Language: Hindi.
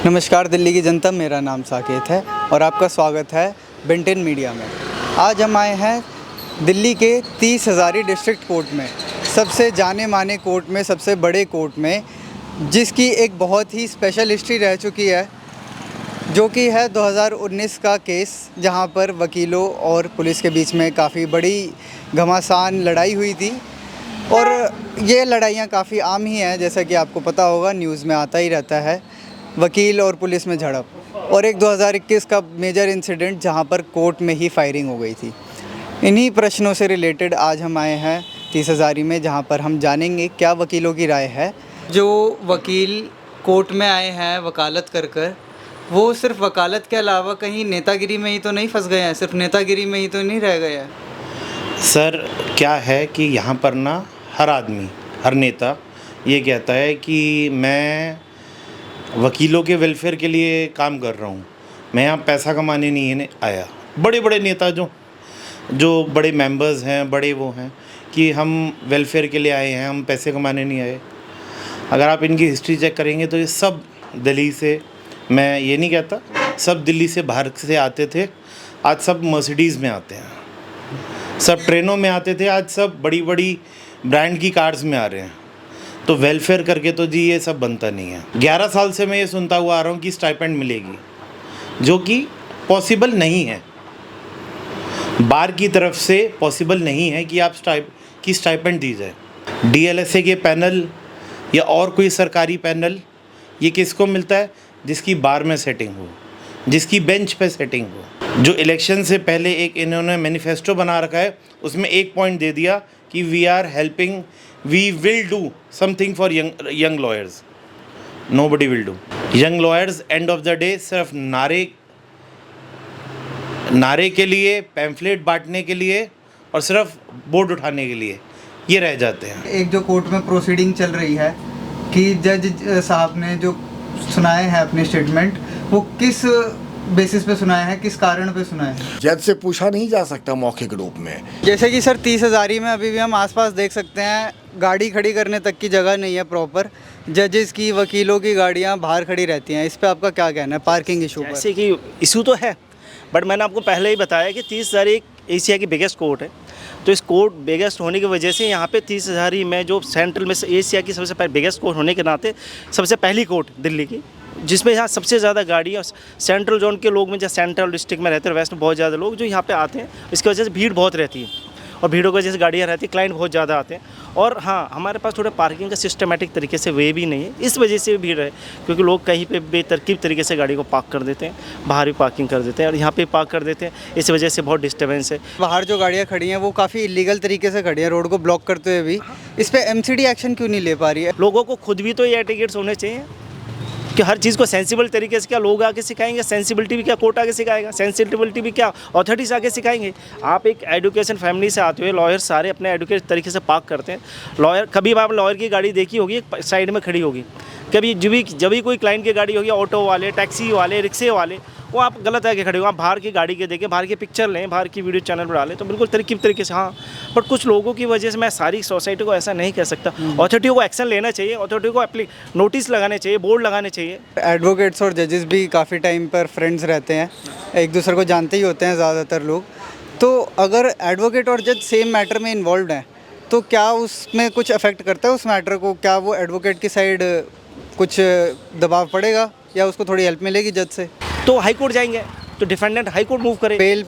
नमस्कार दिल्ली की जनता, मेरा नाम साकेत है और आपका स्वागत है बिंटेन मीडिया में। आज हम आए हैं दिल्ली के 30 हज़ारी डिस्ट्रिक्ट कोर्ट में, सबसे जाने माने कोर्ट में, सबसे बड़े कोर्ट में, जिसकी एक बहुत ही स्पेशल हिस्ट्री रह चुकी है, जो कि है 2019 का केस, जहां पर वकीलों और पुलिस के बीच में काफ़ी बड़ी घमासान लड़ाई हुई थी। और ये लड़ाइयाँ काफ़ी आम ही हैं, जैसा कि आपको पता होगा, न्यूज़ में आता ही रहता है, वकील और पुलिस में झड़प। और एक 2021 का मेजर इंसिडेंट जहां पर कोर्ट में ही फायरिंग हो गई थी। इन्हीं प्रश्नों से रिलेटेड आज हम आए हैं 30 हज़ारी में, जहां पर हम जानेंगे क्या वकीलों की राय है। जो वकील कोर्ट में आए हैं वकालत कर वो सिर्फ वकालत के अलावा कहीं नेतागिरी में ही तो नहीं फंस गए हैं, सिर्फ नेतागिरी में ही तो नहीं रह गए हैं। सर क्या है कि यहाँ पर ना हर आदमी, हर नेता ये कहता है कि मैं वकीलों के वेलफेयर के लिए काम कर रहा हूँ, मैं यहाँ पैसा कमाने नहीं आया। बड़े बड़े नेता जो बड़े मेंबर्स हैं, बड़े वो हैं कि हम वेलफेयर के लिए आए हैं, हम पैसे कमाने नहीं आए। अगर आप इनकी हिस्ट्री चेक करेंगे तो ये सब दिल्ली से, मैं ये नहीं कहता सब दिल्ली से बाहर से आते थे, आज सब मर्सिडीज़ में आते हैं, सब ट्रेनों में आते थे, आज सब बड़ी बड़ी ब्रांड की कार्स में आ रहे हैं। तो वेलफेयर करके तो जी ये सब बनता नहीं है। 11 साल से मैं ये सुनता हुआ आ रहा हूँ कि स्टाइपेंड मिलेगी, जो कि पॉसिबल नहीं है। बार की तरफ से पॉसिबल नहीं है कि आप स्टाइपेंड दी जाए। डीएलएसए के पैनल या और कोई सरकारी पैनल, ये किसको मिलता है? जिसकी बार में सेटिंग हो, जिसकी बेंच पे सेटिंग हो। जो इलेक्शन से पहले एक इन्होंने मैनिफेस्टो बना रखा है, उसमें एक पॉइंट दे दिया कि we will do something for young lawyers. Nobody will do. Young lawyers end of the day सिर्फ नारे के लिए, पैम्फलेट बांटने के लिए और सिर्फ बोर्ड उठाने के लिए ये रह जाते हैं। एक जो कोर्ट में प्रोसीडिंग चल रही है कि जज साहब ने जो सुनाए हैं अपने स्टेटमेंट, वो किस बेसिस पे सुनाए हैं, किस कारण पे सुनाए हैं? जज से पूछा नहीं जा सकता मौखिक रूप में। जैसे कि सर 30 हज़ारी में अभी भी हम आसपास देख सकते हैं, गाड़ी खड़ी करने तक की जगह नहीं है प्रॉपर। जजेस की, वकीलों की गाड़ियां बाहर खड़ी रहती हैं। इस पे आपका क्या कहना है पार्किंग इशू पर? जैसे कि इशू तो है, बट मैंने आपको पहले ही बताया कि 30 हज़ारी एक एशिया की बिगेस्ट कोर्ट है। तो इस कोर्ट बिगेस्ट होने की वजह से यहाँ पे 30 हज़ारी में जो सेंट्रल में एशिया की सबसे बिगेस्ट कोर्ट होने के नाते सबसे पहली कोर्ट दिल्ली की, जिसमें यहाँ सबसे ज़्यादा गाड़ियाँ सेंट्रल जोन के लोग में, जैसे सेंट्रल डिस्ट्रिक्ट में रहते हैं, वेस्ट में बहुत ज़्यादा लोग जो यहाँ पे आते हैं, इसकी वजह से भीड़ बहुत रहती है और भीड़ों की वजह से गाड़ियाँ रहती है, क्लाइंट बहुत ज़्यादा आते हैं। और हाँ, हमारे पास थोड़ा पार्किंग का सिस्टमेटिक तरीके से वे भी नहीं है, इस वजह से भी भीड़ है, क्योंकि लोग कहीं पे बेतरकीब तरीके से गाड़ी को पार्क कर देते हैं, बाहर भी पार्किंग कर देते हैं और यहाँ पे पार्क कर देते हैं। इस वजह से बहुत डिस्टर्बेंस है। बाहर जो गाड़ियाँ खड़ी हैं वो काफ़ी इलीगल तरीके से खड़ी हैं, रोड को ब्लॉक करते हुए भी। इस पर एमसीडी एक्शन क्यों नहीं ले पा रही है? लोगों को खुद भी तो ये एटिकेट्स होने चाहिए कि हर चीज़ को सेंसिबल तरीके से, क्या लोग आके सिखाएंगे? सेंसिबिलिटी भी क्या कोर्ट आके सिखाएगा? सेंसिटिविटी भी क्या अथॉरिटीज़ आके सिखाएंगे? आप एक एजुकेशन फैमिली से आते हुए, लॉयर सारे अपने एजुकेट तरीके से पार्क करते हैं। लॉयर, कभी आप लॉयर की गाड़ी देखी होगी एक साइड में खड़ी होगी, कभी जब भी कोई क्लाइंट की गाड़ी होगी, ऑटो वाले, टैक्सी वाले, रिक्शे वाले, वो आप गलत आके खड़े हो। आप बाहर की गाड़ी के देखें, बाहर की पिक्चर लें, बाहर की वीडियो चैनल पर डालें, तो बिल्कुल तरकीब तरीके से। हाँ, बट कुछ लोगों की वजह से मैं सारी सोसाइटी को ऐसा नहीं कह सकता। अथॉरिटी को एक्शन लेना चाहिए, अथॉरिटी को नोटिस लगाने चाहिए, बोर्ड लगाने चाहिए। एडवोकेट्स और जजेस भी काफ़ी टाइम पर फ्रेंड्स रहते हैं, एक दूसरे को जानते ही होते हैं ज़्यादातर लोग। तो अगर एडवोकेट और जज सेम मैटर में इन्वॉल्व हैं, तो क्या उसमें कुछ अफेक्ट करता है उस मैटर को? क्या वो एडवोकेट की साइड कुछ दबाव पड़ेगा या उसको थोड़ी हेल्प मिलेगी जज से? तो हाई कोर्ट जाएंगे, तो डिफेंडेंट हाई कोर्ट मूव करे। बेल